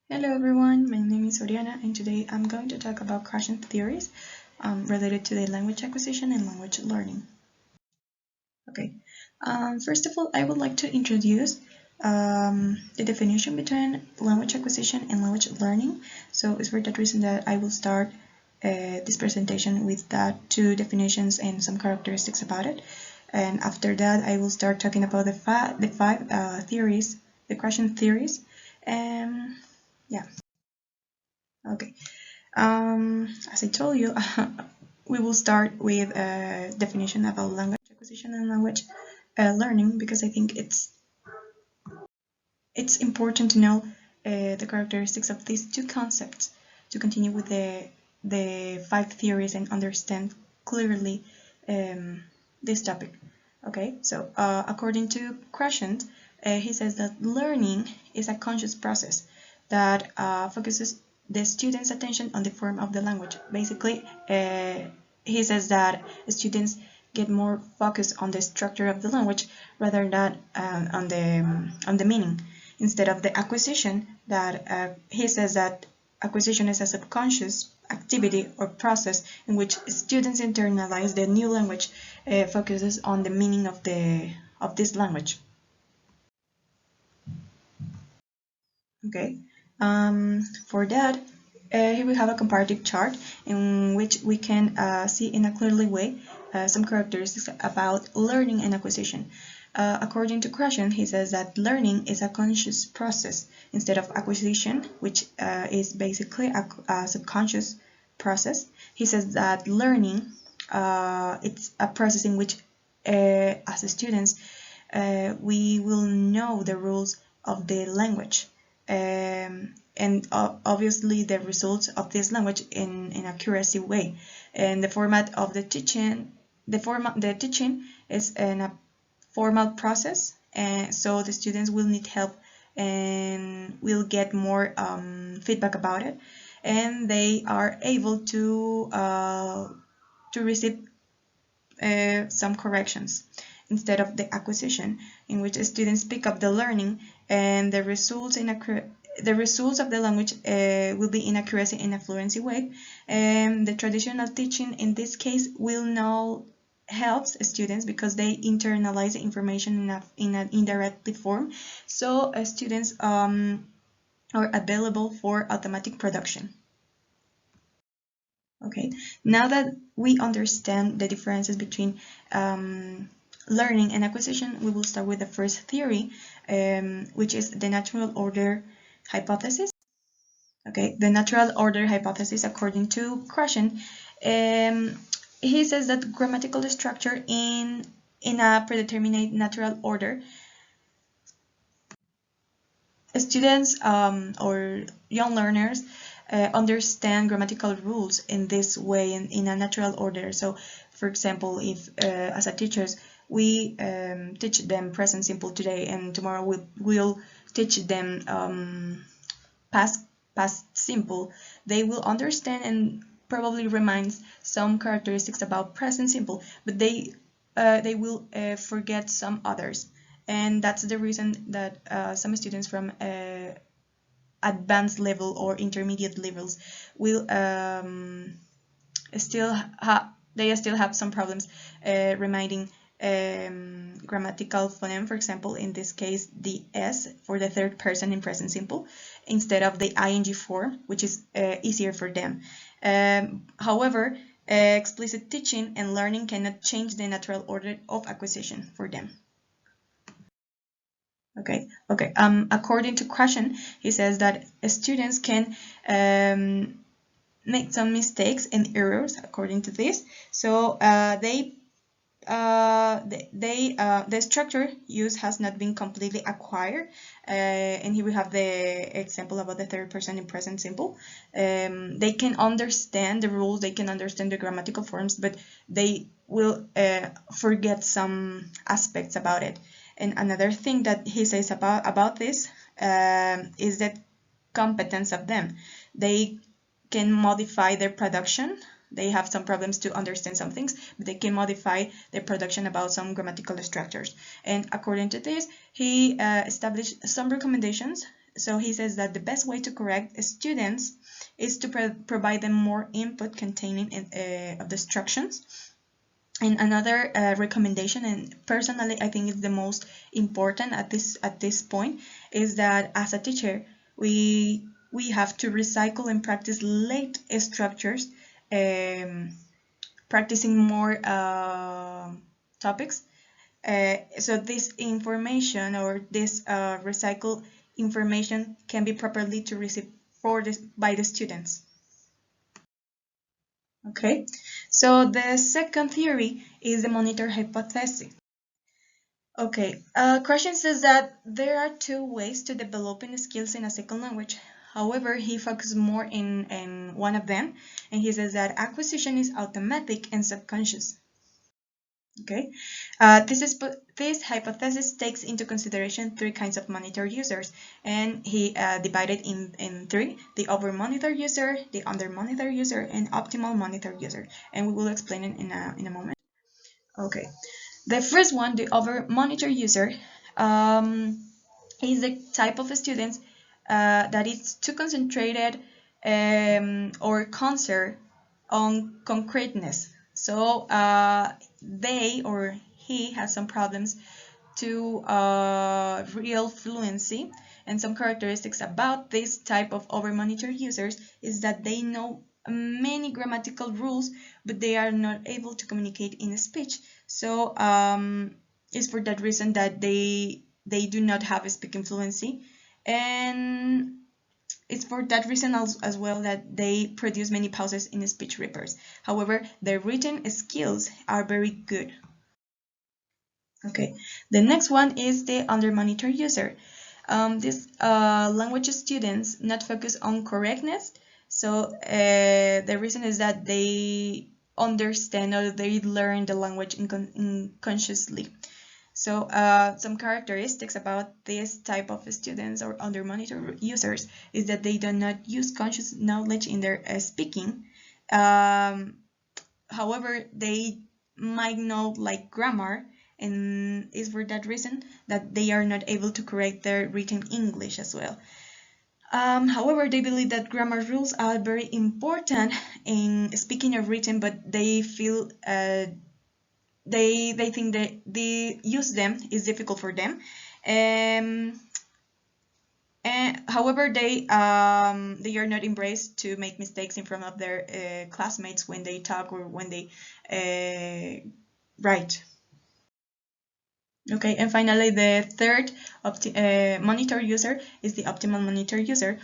Hello everyone, my name is Oriana and today I'm going to talk about Krashen theories related to the language acquisition and language learning. Okay, first of all, I would like to introduce the definition between language acquisition and language learning. So it's for that reason that I will start this presentation with that two definitions and some characteristics about it. And after that, I will start talking about the five theories, the Krashen theories. Yeah. Okay. As I told you, we will start with a definition about language acquisition and language learning because I think it's important to know the characteristics of these two concepts to continue with the five theories and understand clearly this topic. Okay, so according to Krashen, he says that learning is a conscious process that focuses the student's attention on the form of the language. Basically, he says that students get more focused on the structure of the language rather than on the meaning, instead of the acquisition that he says that acquisition is a subconscious activity or process in which students internalize the new language, focuses on the meaning of this language. Okay, for that, here we have a comparative chart in which we can see in a clearly way some characteristics about learning and acquisition. According to Krashen, he says that learning is a conscious process instead of acquisition, which is basically a subconscious process. He says that learning, it's a process in which, as students, we will know the rules of the language, and obviously the results of this language in accuracy way. And the format of the teaching, the teaching is in a formal process, and so the students will need help and will get more feedback about it, and they are able to receive some corrections instead of the acquisition, in which students pick up the learning and the results of the language will be in accuracy in a fluency way. And the traditional teaching in this case will not helps students because they internalize the information in an indirect form, so students are available for automatic production. Okay, now that we understand the differences between learning and acquisition, we will start with the first theory, which is the natural order hypothesis. Okay, the natural order hypothesis, according to Krashen, he says that grammatical structure in a predetermined natural order, students or young learners understand grammatical rules in this way, in a natural order. So, for example, if as a teachers we teach them present simple today, and tomorrow we'll teach them past simple, they will understand and probably remind some characteristics about present simple, but they will forget some others. And that's the reason that some students from advanced level or intermediate levels will still have some problems reminding grammatical phoneme, for example, in this case the S for the third person in present simple instead of the ing form, which is easier for them. However, explicit teaching and learning cannot change the natural order of acquisition for them. Okay. According to Krashen, he says that students can make some mistakes and errors according to this. So the structure used has not been completely acquired, and here we have the example about the third person in present simple. They can understand the rules, they can understand the grammatical forms, but they will forget some aspects about it. And another thing that he says about this is that competence of them. They can modify their production. They have some problems to understand some things, but they can modify their production about some grammatical structures. And according to this, he established some recommendations So he says that the best way to correct students is to provide them more input containing of the instructions. And another recommendation, and personally I think it's the most important at this point, is that as a teacher we have to recycle and practice late structures, practicing more topics. So this information or this recycled information can be properly to receive by the students. Okay, so the second theory is the monitor hypothesis. Okay, Krashen says that there are two ways to developing skills in a second language. However, he focuses more in one of them, and he says that acquisition is automatic and subconscious. Okay, this hypothesis takes into consideration three kinds of monitor users, and he divided in three: the over-monitor user, the under-monitor user, and optimal monitor user. And we will explain it in a moment. Okay, the first one, the over-monitor user, is the type of students that is too concentrated or concerned on concreteness. So they or he has some problems to real fluency, and some characteristics about this type of over-monitor users is that they know many grammatical rules, but they are not able to communicate in speech. So it's for that reason that they do not have a speaking fluency, and it's for that reason as well that they produce many pauses in speech reports. However, their written skills are very good. Okay, the next one is the under-monitor user. These language students not focus on correctness, so the reason is that they understand or they learn the language unconsciously. So some characteristics about this type of students or under-monitor users is that they do not use conscious knowledge in their speaking. However, they might know like grammar, and it's for that reason that they are not able to correct their written English as well. However, they believe that grammar rules are very important in speaking or written, but they feel they think that they use them is difficult for them. And however, they are not embraced to make mistakes in front of their classmates when they talk or when they write. Okay, and finally, the third monitor user is the optimal monitor user.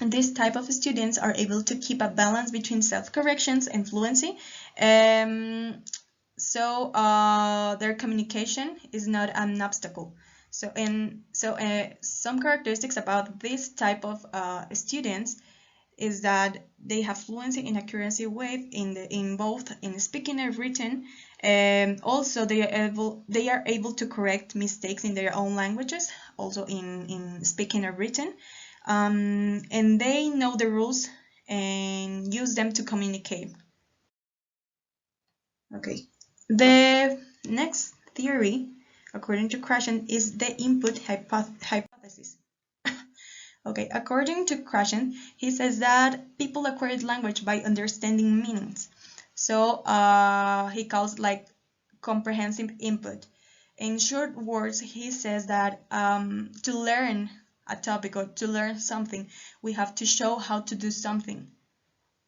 And this type of students are able to keep a balance between self-corrections and fluency. So their communication is not an obstacle. So some characteristics about this type of students is that they have fluency in accuracy way in both in speaking and written. Also they are able to correct mistakes in their own languages, also in speaking or written. And they know the rules and use them to communicate. Okay, the next theory, according to Krashen, is the input hypothesis. Okay, according to Krashen, he says that people acquire language by understanding meanings. So he calls like comprehensive input. In short words, he says that to learn a topic or to learn something, we have to show how to do something.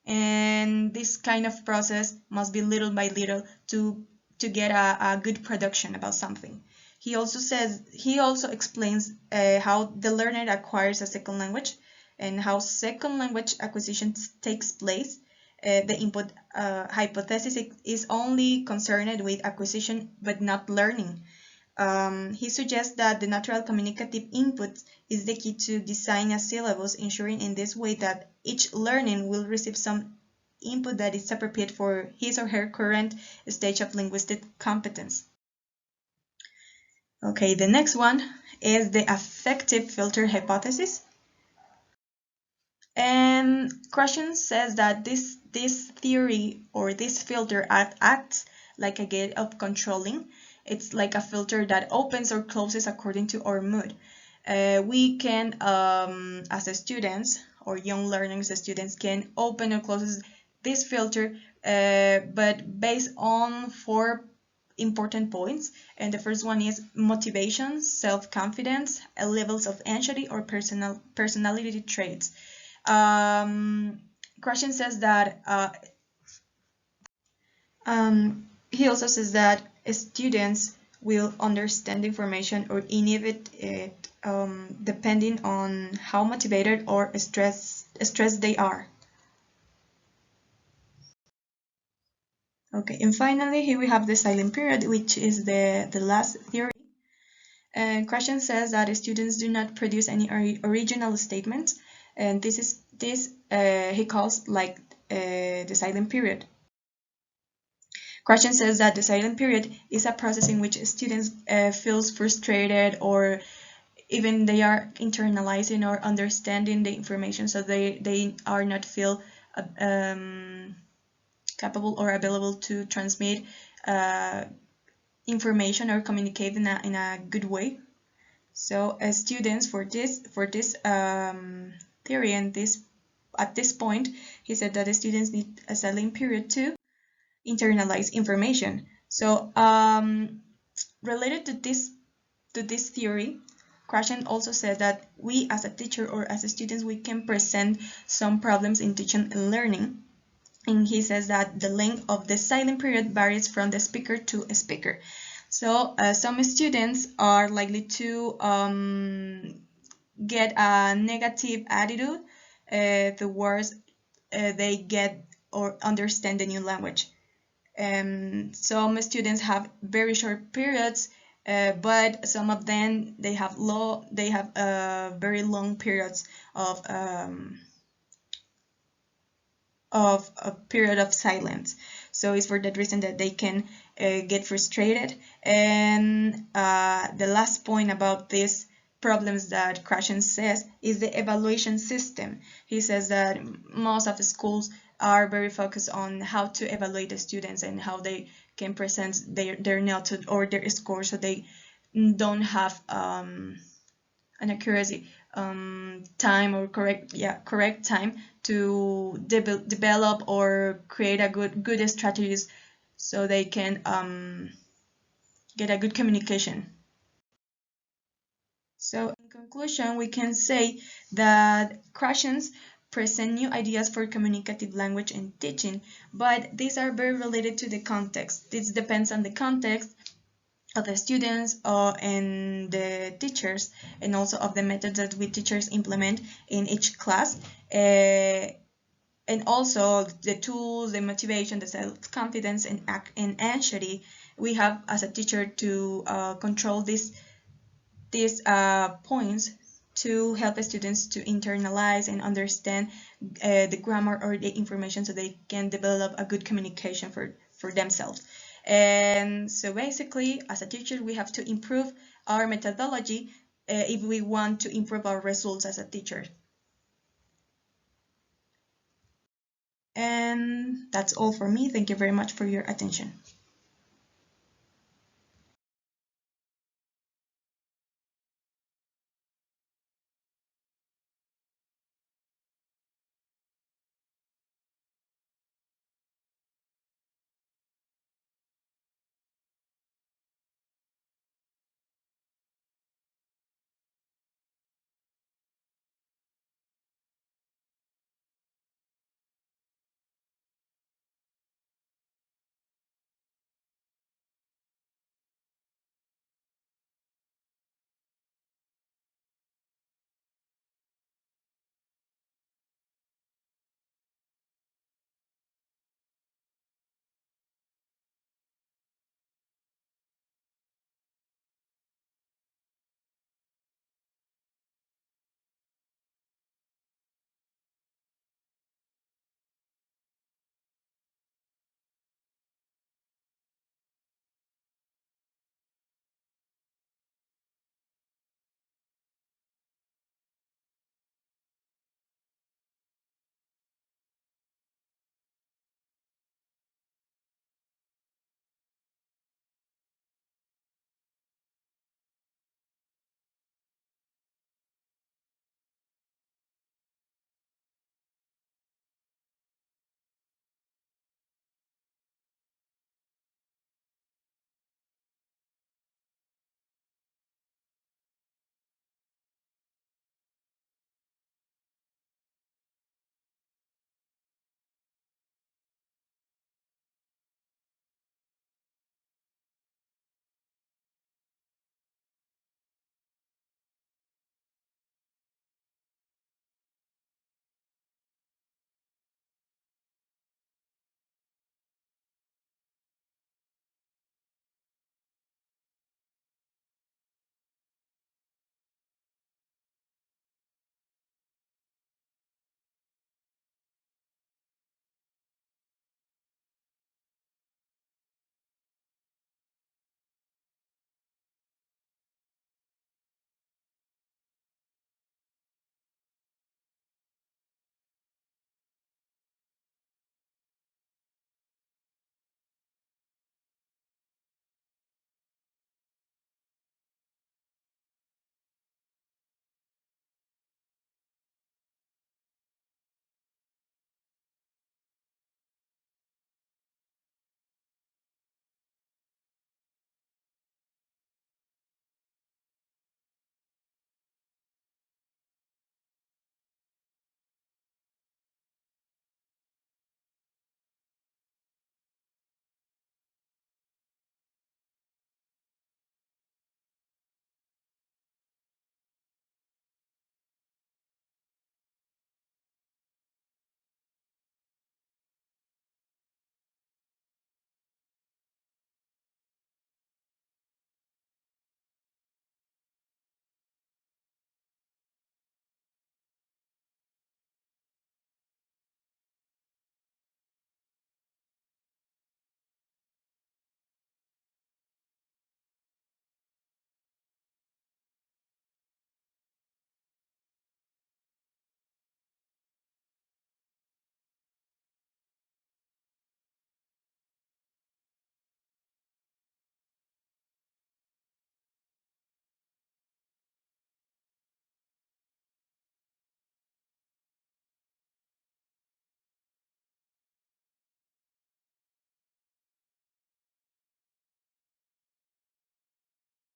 And this kind of process must be little by little to get a good production about something. He also explains how the learner acquires a second language and how second language acquisition takes place. The input hypothesis is only concerned with acquisition but not learning. He suggests that the natural communicative input is the key to design a syllabus, ensuring in this way that each learning will receive some input that is appropriate for his or her current stage of linguistic competence. Okay, the next one is the affective filter hypothesis. And Krashen says that this theory or this filter acts like a gate of controlling. It's like a filter that opens or closes according to our mood. we can, as a students or young learning students, can open or close this filter, but based on 4 important points. And the first one is motivation, self-confidence, levels of anxiety, or personality traits. Krashen says that he also says that students will understand information or inhibit it, depending on how motivated or stressed they are. Okay, and finally here we have the silent period, which is the last theory. And Krashen says that students do not produce any original statements, and this he calls like the silent period. Krashen says that the silent period is a process in which students feels frustrated, or even they are internalizing or understanding the information, so they are not feel capable or available to transmit information or communicate in a good way. So as students, for this theory, and at this point he said that the students need a silent period to internalize information. So related to this theory, Krashen also said that we as a teacher or as a students, we can present some problems in teaching and learning. And he says that the length of the silent period varies from the speaker to a speaker. So some students are likely to get a negative attitude towards they get or understand the new language. Some students have very short periods, but some of them they have very long periods of a period of silence. So it's for that reason that they can get frustrated. And the last point about these problems that Krashen says is the evaluation system. He says that most of the schools are very focused on how to evaluate the students and how they can present their notes or their scores, so they don't have an accuracy time or correct time to develop or create a good strategies, so they can get a good communication. So in conclusion, we can say that Krashens present new ideas for communicative language and teaching, but these are very related to the context. This depends on the context of the students and the teachers, and also of the methods that we teachers implement in each class, and also the tools, the motivation, the self-confidence, and anxiety we have as a teacher to control these points to help the students to internalize and understand the grammar or the information, so they can develop a good communication for themselves. And so basically, as a teacher, we have to improve our methodology if we want to improve our results as a teacher. And that's all for me. Thank you very much for your attention.